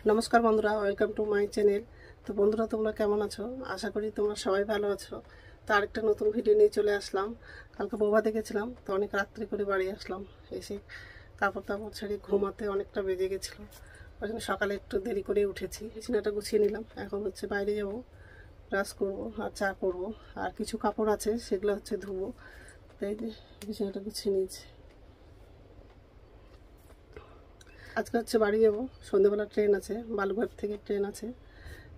नमस्कार बंधुरा welcome to my channel. तो बंधुरा तुम्हारा केमन आछो? आशा करी तुम्हारा सबाई भालो आछो। तो आरेकटा नतून भिडियो निये चले आसलाम। कालके बोबा देखेछिलाम तो अनेक रात्रि करे बाड़ी आसलाम, एसे कापड़ तापड़ छेड़े घुमाते अनेकटा बेजे गेछिलो। ओई जন্য सकाले एकटु देरी करे उठेছি, বিছানাটা গুছিয়ে নিলাম। এখন হচ্ছে বাইরে যাব, ব্রাশ করব আর চা করব, আর কিছু কাপড় আছে সেগুলো হচ্ছে ধুবো। তাই যে বিছানাটা গুছিয়ে নিয়েছি। আজকে হচ্ছে বাড়ি যাব, সন্ধ্যাবেলা ট্রেন আছে, বালুঘাট থেকে ট্রেন আছে।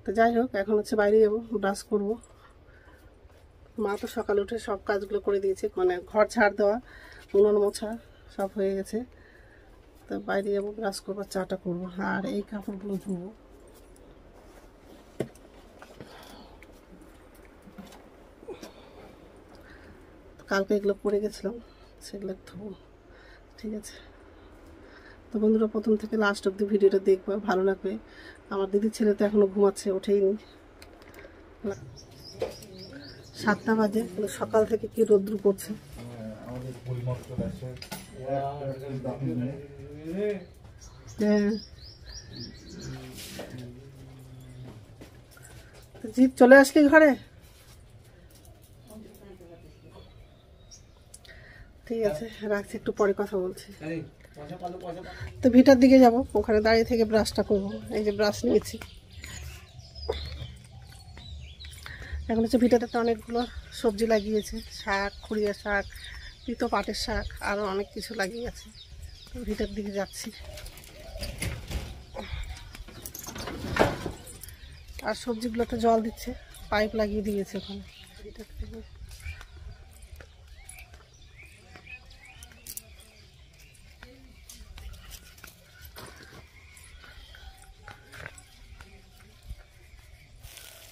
তো যাই হোক, এখন হচ্ছে বাইরে যাব, ব্রাশ করব। মা তো সকালে উঠে সব কাজগুলো করে দিয়েছে, মানে ঘর ঝাড় দেওয়া, উনুন মোছা সব হয়ে গেছে। তো বাইরে যাব, ব্রাশ করবো, চাটা করবো, আর এই কাপড়গুলো ধুবো। কালকে এগুলো পরে গেছিলাম, সেগুলো ধুবো। ঠিক আছে, তো বন্ধুরা প্রথম থেকে লাস্ট অবধি ভিডিওটা দেখবে, ভালো লাগবে। আমার দিদির ছেলে তো এখনো ঘুমাচ্ছে, ওঠেইনি। 7টা বাজে, সকাল থেকে কি রোদ্দুর পড়ছে। জিৎ চলে আসলি ঘরে? ঠিক আছে, রাখছি, একটু পরে কথা বলছি। তো ভিটার দিকে যাব, ওখানে দাঁড়িয়ে থেকে ব্রাশটা করব। এই যে ব্রাশ নিয়েছি। এখন হচ্ছে ভিটাতে তো অনেকগুলো সবজি লাগিয়েছে, শাক, খুঁড়িয়া শাক, পিতো পাটের শাক, আরও অনেক কিছু লাগিয়ে আছে। ভিটার দিকে যাচ্ছি। আর সবজিগুলোতে জল দিচ্ছে, পাইপ লাগিয়ে দিয়েছে ওখানে ভিটার থেকে।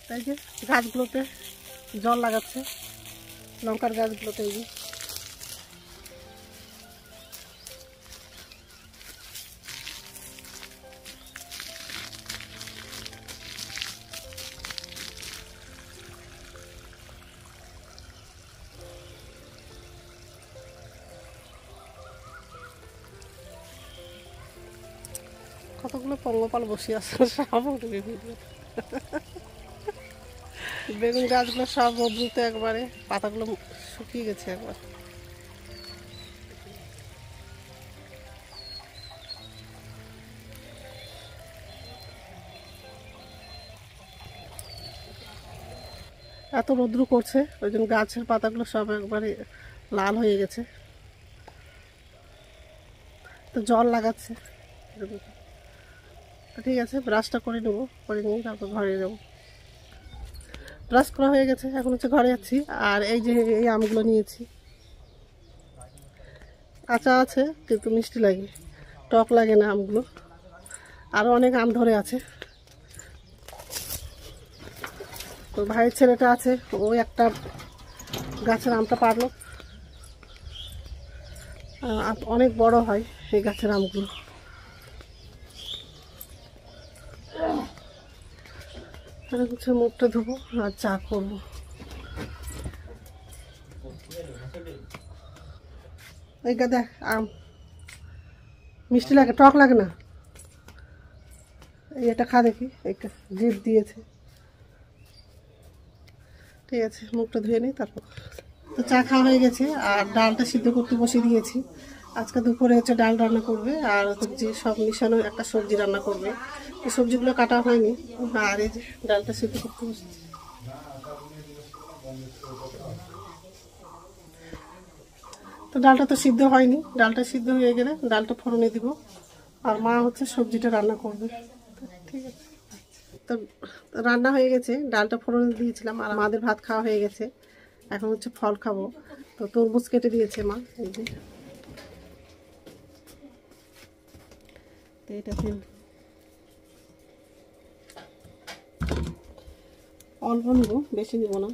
তাই যে গাছগুলোতে জল লাগাচ্ছে, লঙ্কার গাছগুলোতে। এই যে কতগুলো পঙ্গপাল বসে আছে, সব উঠবে ভিডিও। বেগুন গাছগুলো সব রোদ্রুতে একবারে পাতাগুলো শুকিয়ে গেছে একবার। এত রোদ্রু করছে, ওই জন্য গাছের পাতাগুলো সব একবারে লাল হয়ে গেছে। তো জল লাগাচ্ছে। ঠিক আছে, ব্রাশটা করে নেবো, করে নিয়ে তারপর ঘরে যাবো। ব্রাশ করা হয়ে গেছে, এখন হচ্ছে ঘরে যাচ্ছি। আর এই যে এই আমগুলো নিয়েছি, কাঁচা আছে কিন্তু মিষ্টি লাগে, টক লাগে না আমগুলো। আরও অনেক আম ধরে আছে। তো ভাইয়ের ছেলেটা আছে, ওই একটা গাছের আমটা পারলো। অনেক বড় হয় এই গাছের আমগুলো। হচ্ছে মুখটা ধুবো আর চা করবো। এইটা দেখ, আম মিষ্টি লাগে, টক লাগে না। এটা খা দেখি, একটা জিভ দিয়েছে। ঠিক আছে, মুখটা ধুয়ে নিই তারপর। তো চা খাওয়া হয়ে গেছে, আর ডালটা সিদ্ধ করতে বসিয়ে দিয়েছি। আজকে দুপুরে হচ্ছে ডাল রান্না করবে, আর হচ্ছে সব মিশানো একটা সবজি রান্না করবে। এই সবজিগুলো কাটা হয়নি, আর এই যে ডালটা সিদ্ধ করতে বসেছি। তো ডালটা তো সিদ্ধ হয়নি, ডালটা সিদ্ধ হয়ে গেলে ডালটা ফোড়নে দিব, আর মা হচ্ছে সবজিটা রান্না করবে। ঠিক আছে, তো রান্না হয়ে গেছে, ডালটা ফোড়নে দিয়েছিলাম, আর আমাদের ভাত খাওয়া হয়ে গেছে। এখন হচ্ছে ফল খাবো। তো তরমুজ কেটে দিয়েছে মা, এই যে এটা অল্প নিব, বেশি নিব না।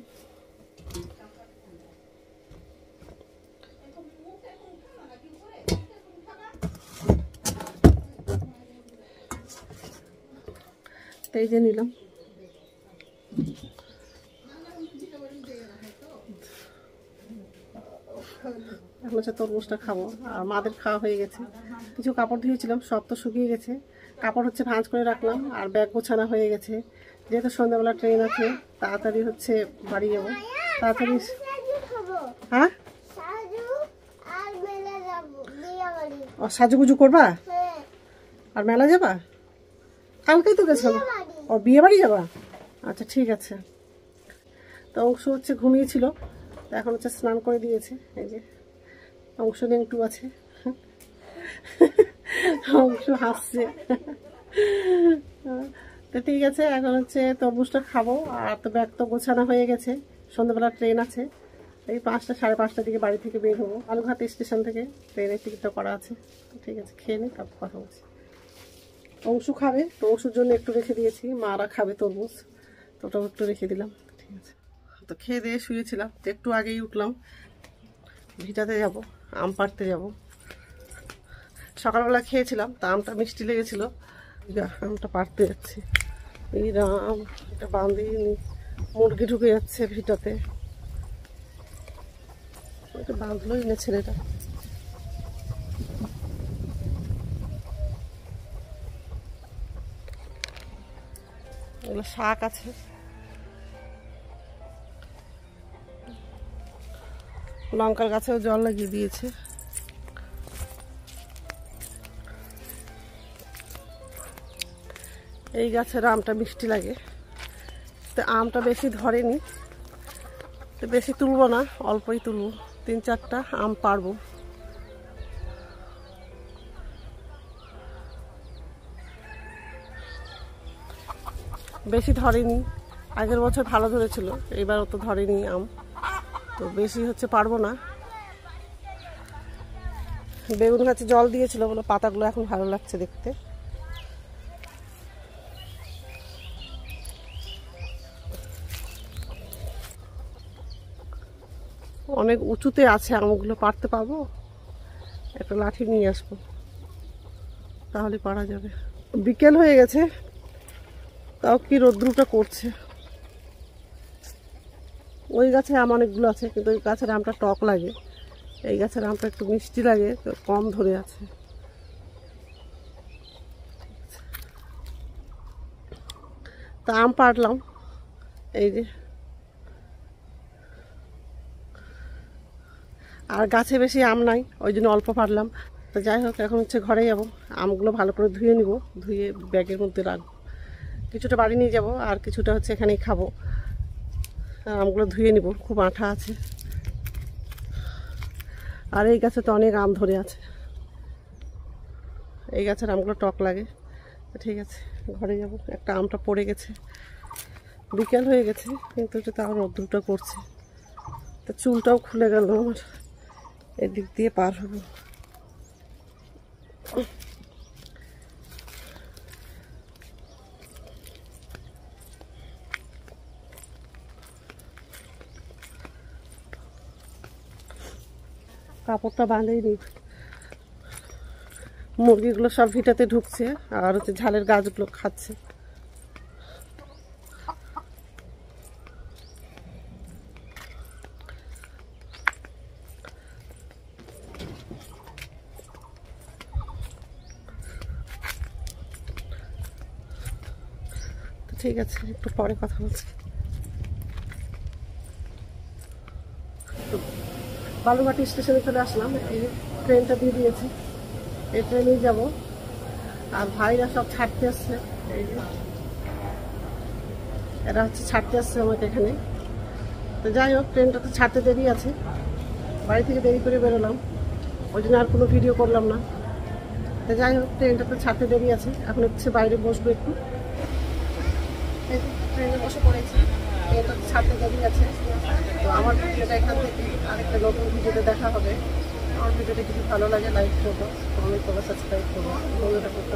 এই যে নিলাম। এখন হচ্ছে তরমুজটা খাবো, আর মাদের খাওয়া হয়ে গেছে। কিছু কাপড় ধুয়েছিলাম, সব তো শুকিয়ে গেছে। কাপড় হচ্ছে ভাঁজ করে রাখলাম, আর ব্যাগ গোছানো হয়ে গেছে। যেহেতু সন্ধ্যাবেলা ট্রেন আছে, তাড়াতাড়ি হচ্ছে বাড়ি যাবো তাড়াতাড়ি। হ্যাঁ, ও সাজুগুজু করবা আর মেলা যাবা? কালকেই তো গেছিলাম। ও বিয়ে বাড়ি যাবা? আচ্ছা ঠিক আছে। তো অংশ হচ্ছে ঘুমিয়েছিল, এখন হচ্ছে স্নান করে দিয়েছে। এই যে অংশ নেংটু আছে, অংশ হাসছে। তো ঠিক আছে, এখন হচ্ছে তরমুজটা খাবো। আর তো ব্যাগ তো গোছানো হয়ে গেছে, সন্ধ্যাবেলা ট্রেন আছে। এই 5টা সাড়ে 5টার দিকে বাড়ি থেকে বের হবো। বালুঘাট স্টেশন থেকে ট্রেনের টিকিটটা করা আছে। ঠিক আছে, খেয়ে নিই, তারপর কথা বলছি। অংশু খাবে, তো অংশুর জন্য একটু রেখে দিয়েছি। মারা খাবে তরমুজ, তো ওটাও একটু রেখে দিলাম। ঠিক আছে, তো খেয়ে দিয়ে শুয়েছিলাম, তো একটু আগেই উঠলাম। ভিটাতে যাব, আম পাড়তে যাব। সকালবেলা খেয়েছিলাম, তা আমটা মিষ্টি লেগেছিল, আমটা পাড়তে যাচ্ছি। এই রাম, এটা বাঁধিয়ে নি, মুরগি ঢুকে যাচ্ছে ভিটাতে। এটা বাঁধলোই না ছেলেটা। এগুলো শাক আছে, লঙ্কার গাছেও জল লাগিয়ে দিয়েছে। এই গাছের আমটা মিষ্টি লাগে, তো আমটা বেশি ধরেনি, তো বেশি তুলবো না, অল্পই তুলবো। 3-4টা আম পারবো। বেশি ধরেনি, আগের বছর ভালো ধরেছিল, এবার অত ধরেনি আম, তো বেশি হচ্ছে পারবো না। বেগুন গাছে জল দিয়েছিল বলে পাতাগুলো এখন ভালো লাগছে দেখতে। অনেক উঁচুতে আছে আমগুলো, পারতে পারবো? একটা লাঠি নিয়ে আসবো, তাহলে পারা যাবে। বিকেল হয়ে গেছে, তাও কি রোদ্রুটা করছে। ওই গাছে আম অনেকগুলো আছে, কিন্তু ওই গাছের আমটা টক লাগে, এই গাছের আমটা একটু মিষ্টি লাগে, তো কম ধরে আছে। তা আম পাড়লাম, এই যে। আর গাছে বেশি আম নাই, ওই জন্য অল্প পারলাম। তো যাই হোক, এখন হচ্ছে ঘরে যাব, আমগুলো ভালো করে ধুয়ে নিব, ধুয়ে ব্যাগের মধ্যে রাখবো। কিছুটা বাড়ি নিয়ে যাব, আর কিছুটা হচ্ছে এখানেই খাবো। আমগুলো ধুয়ে নিব, খুব আঠা আছে। আর এই গাছে তো অনেক আম ধরে আছে, এই গাছের আমগুলো টক লাগে। ঠিক আছে, ঘরে যাব। একটা আমটা পড়ে গেছে, বিকেল হয়ে গেছে, কিন্তু এটা তাও রোদ্রুটা করছে। তো চুলটাও খুলে গেল আমার, এদিক দিয়ে পার হবো। কাপড়টা বাঁধেই নি, মুরগিগুলো সব ভিটাতে ঢুকছে, আর হচ্ছে ঝালের গাছগুলো খাচ্ছে। ঠিক আছে, একটু পরে কথা বলছি। বালুঘাট স্টেশনে চলে আসলাম, এই ট্রেনটা দিয়ে দিয়েছে, এই ট্রেনেই যাব। আর ভাইরা সব ছাড়তে আসছে, এই যে এরা হচ্ছে ছাড়তে আসছে আমাকে এখানে। তো যাই হোক, ট্রেনটা তো ছাড়তে দেরি আছে, বাড়ি থেকে দেরি করে বেরোলাম, ওই জন্য আর কোনো ভিডিও করলাম না। তো যাই হোক, ট্রেনটা তো ছাড়তে দেরি আছে, এখন হচ্ছে বাইরে বসবো একটু। ট্রেনে বসে পড়েছি, ট্রেনটা ছাড়তে দেরি আছে। তো আমার ভিডিওটা এখান থেকে আরেকটা নতুন ভিডিওতে দেখা হবে। আমার ভিডিওটা যদি ভালো লাগে লাইক করবো, কমেন্ট করবো, সাবস্ক্রাইব করবো, বন্ধুটা করতে